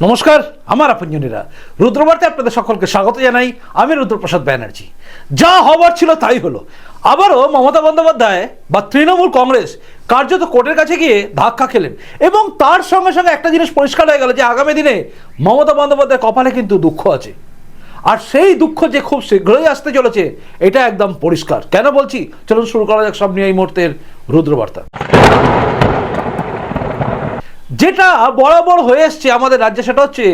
নমস্কার, আমার আপনজনেরা রুদ্রবার্তে আপনাদের সকলকে স্বাগত জানাই। আমি রুদ্রপ্রসাদ ব্যানার্জি। যা হবার ছিল তাই হলো। আবারও মমতা বন্দ্যোপাধ্যায় বা তৃণমূল কংগ্রেস কার্যত কোর্টের কাছে গিয়ে ধাক্কা খেলেন এবং তার সঙ্গে সঙ্গে একটা জিনিস পরিষ্কার হয়ে গেল যে আগামী দিনে মমতা বন্দ্যোপাধ্যায়ের কপালে কিন্তু দুঃখ আছে, আর সেই দুঃখ যে খুব শীঘ্রই আসতে চলেছে এটা একদম পরিষ্কার। কেন বলছি, চলুন শুরু করা যাক সব নিয়ে এই মুহূর্তের রুদ্রবার্তা। যেটা বরাবর হয়ে এসছে আমাদের রাজ্যে, সেটা হচ্ছে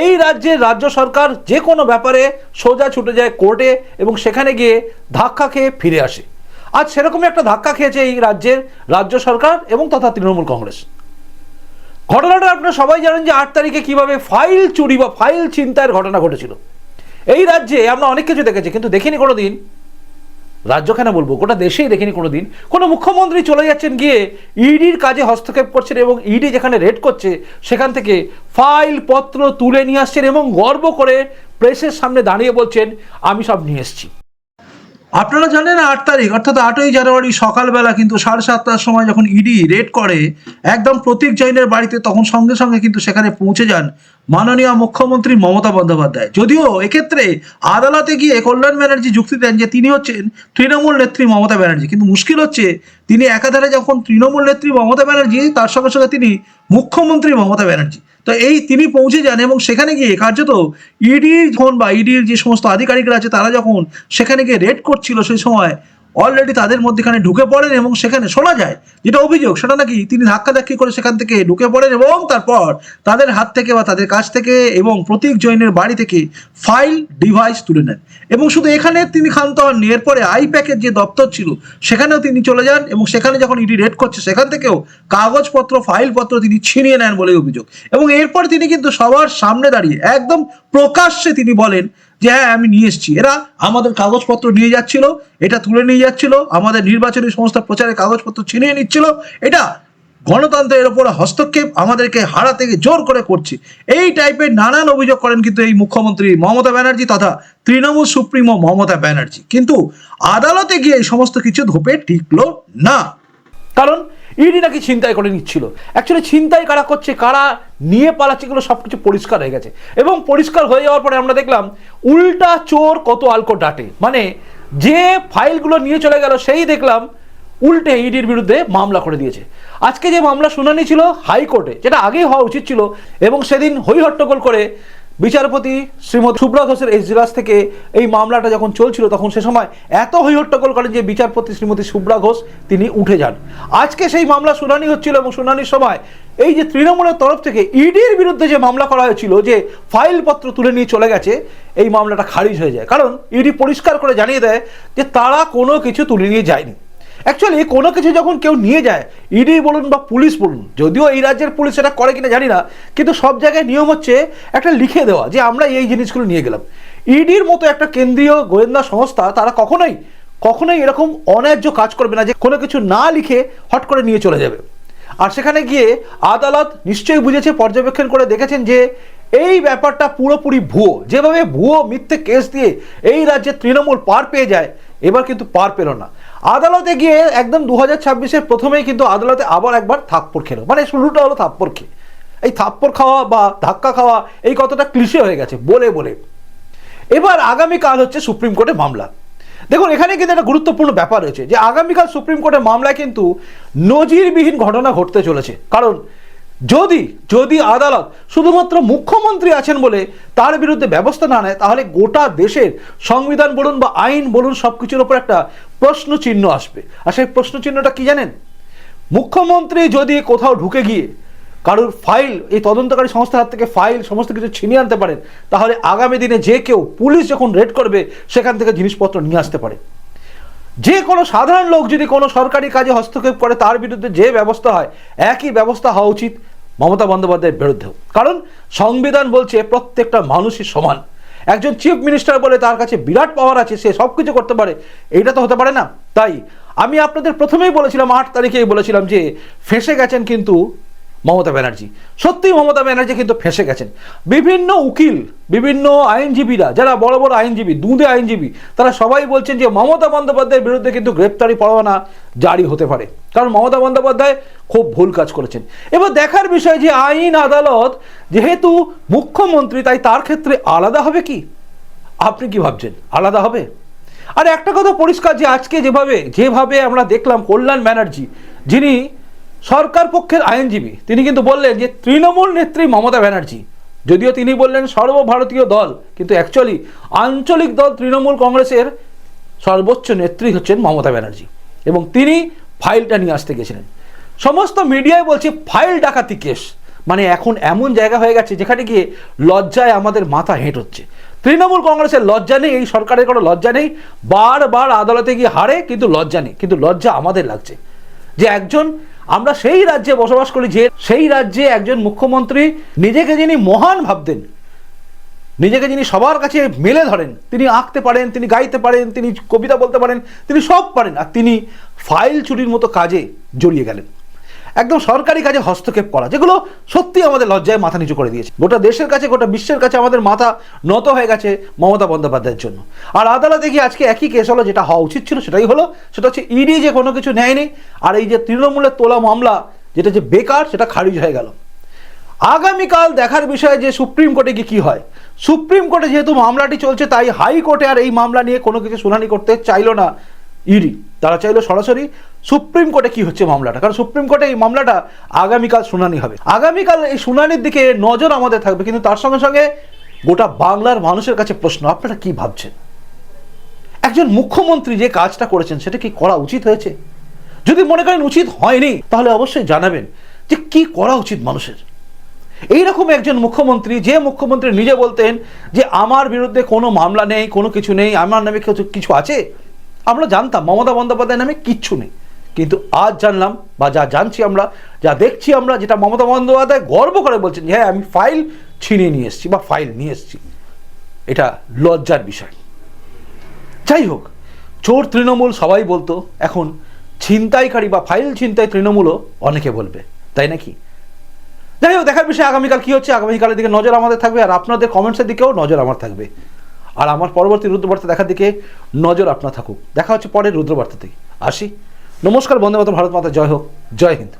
এই রাজ্যের রাজ্য সরকার যে কোনো ব্যাপারে সোজা ছুটে যায় কোর্টে এবং সেখানে গিয়ে ধাক্কা খেয়ে ফিরে আসে। আজ সেরকমই একটা ধাক্কা খেয়েছে এই রাজ্যের রাজ্য সরকার এবং তথা তৃণমূল কংগ্রেস। ঘটনাটা আপনারা সবাই জানেন যে 8 তারিখে কিভাবে ফাইল চুরি বা ফাইল ছিনতাইয়ের ঘটনা ঘটেছিল। এই রাজ্যে আমরা অনেক কিছু দেখেছি, কিন্তু দেখিনি কোনোদিন, রাজ্য কেন বলবো, গোটা দেশেই দেখিনি কোনোদিন কোনো মুখ্যমন্ত্রী চলে যাচ্ছেন গিয়ে ইডির কাজে হস্তক্ষেপ করছেন এবং ইডি যেখানে রেড করছে সেখান থেকে ফাইল পত্র তুলে নিয়ে আসছেন এবং গর্ব করে প্রেসের সামনে দাঁড়িয়ে বলছেন আমি সব নিয়ে এসেছি। আপনারা জানেন 8 তারিখ অর্থাৎ 8ই জানুয়ারি সকালবেলা কিন্তু 7:30টার সময় যখন ইডি রেড করে একদম প্রতীক জৈনের বাড়িতে, তখন সঙ্গে সঙ্গে কিন্তু সেখানে পৌঁছে যান মাননীয় মুখ্যমন্ত্রী মমতা বন্দ্যোপাধ্যায়। যদিও এক্ষেত্রে আদালতে গিয়ে কল্যাণ ব্যানার্জি যুক্তি দেন যে তিনি হচ্ছেন তৃণমূল নেত্রী মমতা ব্যানার্জি, কিন্তু মুশকিল হচ্ছে তিনি একাধারে যখন তৃণমূল নেত্রী মমতা ব্যানার্জি তার সঙ্গে সঙ্গে তিনি মুখ্যমন্ত্রী মমতা ব্যানার্জি। তো এই তিনি পৌঁছে যান এবং সেখানে গিয়ে কার্যত ইডির যখন বা ইডির যে সমস্ত আধিকারিকরা আছে তারা যখন সেখানে গিয়ে রেড করছিল সেই সময় অলরেডি তাদের মধ্যেখানে ঢুকে পড়েন এবং সেখানে শোনা যায় যেটা অভিযোগ সেটা নাকি তিনি ধাক্কাধাক্কি করে সেখান থেকে ঢুকে পড়েন এবং তারপর তাদের হাত থেকে বা তাদের কাছ থেকে এবং প্রতীক জৈনের বাড়ি থেকে ফাইল ডিভাইস তুলে নেন। এবং শুধু এখানে তিনি ক্ষান্ত হননি, এরপরে আইপ্যাকের যে দপ্তর ছিল সেখানেও তিনি চলে যান এবং সেখানে যখন ইডি রেড করছে সেখান থেকেও কাগজপত্র ফাইলপত্র তিনি ছিনিয়ে নেন বলে অভিযোগ। এবং এরপর তিনি কিন্তু সবার সামনে দাঁড়িয়ে একদম প্রকাশ্যে তিনি বলেন যে হ্যাঁ আমি নিয়ে এসেছি, এরা আমাদের কাগজপত্র নিয়ে যাচ্ছিল, এটা তুলে নিয়ে যাচ্ছিল, আমাদের নির্বাচনী সমস্ত প্রচারের কাগজপত্র ছিনিয়ে নিচ্ছিল, এটা গণতন্ত্রের ওপর হস্তক্ষেপ, আমাদেরকে হারাতে জোর করে করছে, এই টাইপের নানান অভিযোগ করেন কিন্তু এই মুখ্যমন্ত্রী মমতা ব্যানার্জি তথা তৃণমূল সুপ্রিমো মমতা ব্যানার্জি। কিন্তু আদালতে গিয়ে এই সমস্ত কিছু ধোপে টিকলো না, কারণ ইডি নাকি ছিনতাই করে নিচ্ছিল। অ্যাকচুয়ালি ছিনতাই কারা করছে, কারা নিয়ে পালাচ্ছে, এগুলো সব কিছু পরিষ্কার হয়ে গেছে। এবং পরিষ্কার হয়ে যাওয়ার পরে আমরা দেখলাম উল্টা চোর কত আলকো ডাটে, মানে যে ফাইলগুলো নিয়ে চলে গেল সেই দেখলাম উল্টে ইডির বিরুদ্ধে মামলা করে দিয়েছে। আজকে যে মামলা শুনানি ছিল হাইকোর্টে, যেটা আগেই হওয়া উচিত ছিল, এবং সেদিন হই হট্টগোল করে বিচারপতি শ্রীমতী শুভ্রা ঘোষের এজলাস থেকে এই মামলাটা যখন চলছিল তখন সে সময় এত হই হট্টগোল করেন যে বিচারপতি শ্রীমতী শুভ্রা ঘোষ তিনি উঠে যান। আজকে সেই মামলা শুনানি হচ্ছিল এবং শুনানির সময় এই যে তৃণমূলের তরফ থেকে ইডির বিরুদ্ধে যে মামলা করা হয়েছিল যে ফাইলপত্র তুলে নিয়ে চলে গেছে, এই মামলাটা খারিজ হয়ে যায়, কারণ ইডি পরিষ্কার করে জানিয়ে দেয় যে তারা কোনো কিছু তুলে নিয়ে যায়নি। অ্যাকচুয়ালি কোনো কিছু যখন কেউ নিয়ে যায়, ইডি বলুন বা পুলিশ বলুন, যদিও এই রাজ্যের পুলিশ এটা করে কিনা জানি না, কিন্তু সব জায়গায় নিয়ম হচ্ছে একটা লিখে দেওয়া যে আমরা এই জিনিসগুলো নিয়ে গেলাম। ইডির মতো একটা কেন্দ্রীয় গোয়েন্দা সংস্থা তারা কখনোই এরকম অন্যায্য কাজ করবে না যে কোনো কিছু না লিখে হট করে নিয়ে চলে যাবে। আর সেখানে গিয়ে আদালত নিশ্চয়ই বুঝেছে, পর্যবেক্ষণ করে দেখেছেন যে এই ব্যাপারটা পুরোপুরি ভুয়ো। যেভাবে ভুয়ো মিথ্যে কেস দিয়ে এই রাজ্যে তৃণমূল পার পেয়ে যায়, এবার কিন্তু পার পেল না। আদালতে গিয়ে একদম 2026-এর প্রথমেই কিন্তু আদালতে আবার একবার থাপ্পড় খেলো, মানে শুরুটা হলো থাপ্পড় খেয়ে। এই থাপ্পড় খাওয়া বা ধাক্কা খাওয়া এই কথাটা ক্লিশে হয়ে গেছে বলে বলে। এবার আগামীকাল হচ্ছে সুপ্রিম কোর্টে মামলা। দেখুন এখানে কিন্তু একটা গুরুত্বপূর্ণ ব্যাপার রয়েছে যে আগামীকাল সুপ্রিম কোর্টের মামলায় কিন্তু নজিরবিহীন ঘটনা ঘটতে চলেছে। কারণ যদি আদালত শুধুমাত্র মুখ্যমন্ত্রী আছেন বলে তার বিরুদ্ধে ব্যবস্থা না নেয়, তাহলে গোটা দেশের সংবিধান বলুন বা আইন বলুন সব কিছুর উপর একটা প্রশ্ন চিহ্ন আসবে। আর সেই প্রশ্ন চিহ্নটা কি জানেন? মুখ্যমন্ত্রী যদি কোথাও ঢুকে গিয়ে কারোর ফাইল, এই তদন্তকারী সংস্থার হাত থেকে ফাইল সমস্ত কিছু ছিনিয়ে আনতে পারেন, তাহলে আগামী দিনে যে কেউ, পুলিশ যখন রেড করবে সেখান থেকে জিনিসপত্র নিয়ে আসতে পারে। যে কোনো সাধারণ লোক যদি কোনো সরকারি কাজে হস্তক্ষেপ করে তার বিরুদ্ধে যে ব্যবস্থা হয়, একই ব্যবস্থা হওয়া উচিত মমতা বন্দ্যোপাধ্যায়ের বিরুদ্ধেও। কারণ সংবিধান বলছে প্রত্যেকটা মানুষই সমান। একজন চিফ মিনিস্টার বলে তার কাছে বিরাট পাওয়ার আছে, সে সব কিছু করতে পারে, এইটা তো হতে পারে না। তাই আমি আপনাদের প্রথমেই বলেছিলাম, 8 তারিখেই বলেছিলাম যে ফেঁসে গেছেন কিন্তু মমতা ব্যানার্জি। সত্যি মমতা ব্যানার্জি কিন্তু ফেঁসে গেছেন। বিভিন্ন উকিল, বিভিন্ন আইনজীবীরা, যারা বড় বড় আইনজীবী, দুঁদে আইনজীবী, তারা সবাই বলছেন যে মমতা বন্দ্যোপাধ্যায়ের বিরুদ্ধে কিন্তু গ্রেপ্তারি পরোয়ানা জারি হতে পারে, কারণ মমতা বন্দ্যোপাধ্যায় খুব ভুল কাজ করেছেন। এবার দেখার বিষয় যে আইন আদালত যেহেতু মুখ্যমন্ত্রী, তাই তার ক্ষেত্রে আলাদা হবে কি? আপনি কি ভাবছেন আলাদা হবে? আর একটা কথা পরিষ্কার, যে আজকে যেভাবে আমরা দেখলাম কল্যাণ ব্যানার্জি, যিনি সরকার পক্ষের আইনজীবী, তিনি কিন্তু বললেন যে তৃণমূল নেত্রী মমতা ব্যানার্জি, যদিও তিনি বললেন সর্বভারতীয় দল, কিন্তু অ্যাকচুয়ালি আঞ্চলিক দল তৃণমূল কংগ্রেসের সর্বোচ্চ নেত্রী হচ্ছেন মমতা ব্যানার্জি, এবং তিনি ফাইলটা নিয়ে আসতে গেছিলেন। সমস্ত মিডিয়ায় বলছে ফাইল ডাকাতি কেস, মানে এখন এমন জায়গা হয়ে গেছে যেখানে গিয়ে লজ্জায় আমাদের মাথা হেঁট হচ্ছে। তৃণমূল কংগ্রেসের লজ্জা নেই, এই সরকারের কোনো লজ্জা নেই, বারবার আদালতে গিয়ে হারে, কিন্তু লজ্জা নেই। কিন্তু লজ্জা আমাদের লাগছে যে আমরা সেই রাজ্যে বসবাস করি, যে সেই রাজ্যে একজন মুখ্যমন্ত্রী নিজেকে যিনি মহান ভাবতেন, নিজেকে যিনি সবার কাছে মেলে ধরেন, তিনি আঁকতে পারেন, তিনি গাইতে পারেন, তিনি কবিতা বলতে পারেন, তিনি সব পারেন, আর তিনি ফাইল চুরির মতো কাজে জড়িয়ে গেলেন। একদম সরকারি কাজে হস্তক্ষেপ করা, যেগুলো সত্যি আমাদের লজ্জায় মাথা নিচু করে দিয়েছে। গোটা দেশের কাছে, গোটা বিশ্বের কাছে আমাদের মাথা নত হয়ে গেছে মমতা বন্দ্যোপাধ্যায়ের জন্য। আর আদালতে গিয়ে আজকে একই কেস হলো, যেটা হওয়া উচিত ছিল সেটাই হলো। সেটা হচ্ছে ইডি যে কোনো কিছু নেয়নি, আর এই যে তৃণমূলের তোলা মামলা, যেটা যে বেকার, সেটা খারিজ হয়ে গেল। আগামীকাল দেখার বিষয় যে সুপ্রিম কোর্টে গিয়ে কী হয়। সুপ্রিম কোর্টে যেহেতু মামলাটি চলছে, তাই হাইকোর্টে আর এই মামলা নিয়ে কোনো কিছু শুনানি করতে চাইলো না ইডি, তারা চাইলো সরাসরি সুপ্রিম কোর্টে কি হচ্ছে মামলাটা, কারণ সুপ্রিম কোর্টে এই মামলাটা আগামীকাল শুনানি হবে। আগামীকাল এই শুনানির দিকে নজর আমাদের থাকবে, কিন্তু তার সঙ্গে সঙ্গে গোটা বাংলার মানুষের কাছে প্রশ্ন, আপনারা কি ভাবছেন? একজন মুখ্যমন্ত্রী যে কাজটা করেছেন, সেটা কি করা উচিত হয়েছে? যদি মনে করেন উচিত হয়নি, তাহলে অবশ্যই জানাবেন যে কি করা উচিত মানুষের। এইরকম একজন মুখ্যমন্ত্রী, যে মুখ্যমন্ত্রী নিজে বলতেন যে আমার বিরুদ্ধে কোনো মামলা নেই, কোনো কিছু নেই, আমার নামে কিছু আছে। আমরা জানতাম মমতা বন্দ্যোপাধ্যায়ের নামে কিচ্ছু নেই, কিন্তু আজ জানলাম, বা যা জানছি আমরা, যা দেখছি আমরা, যেটা মমতা বন্দ্যোপাধ্যায় গর্ব করে বলছেন যে হ্যাঁ আমি ফাইল ছিনিয়ে নিয়ে এসেছি বা ফাইল নিয়ে এসেছি, এটা লজ্জার বিষয়। যাই হোক, চোর তৃণমূল সবাই বলতো, এখন ছিনতাইকারী বা ফাইল ছিনতাই তৃণমূলও অনেকে বলবে, তাই নাকি? যাই হোক, দেখার বিষয় আগামীকাল কী হচ্ছে। আগামীকালের দিকে নজর আমাদের থাকবে, আর আপনাদের কমেন্টসের দিকেও নজর আমার থাকবে, আর আমার পরবর্তী রুদ্রবার্তা দেখার দিকে নজর আপনার থাকুক। দেখা হচ্ছে পরের রুদ্রবার্তাতেই। আসি, নমস্কার, বন্দে মাতরম, ভারত মাতা জয় হোক, জয় হিন্দ।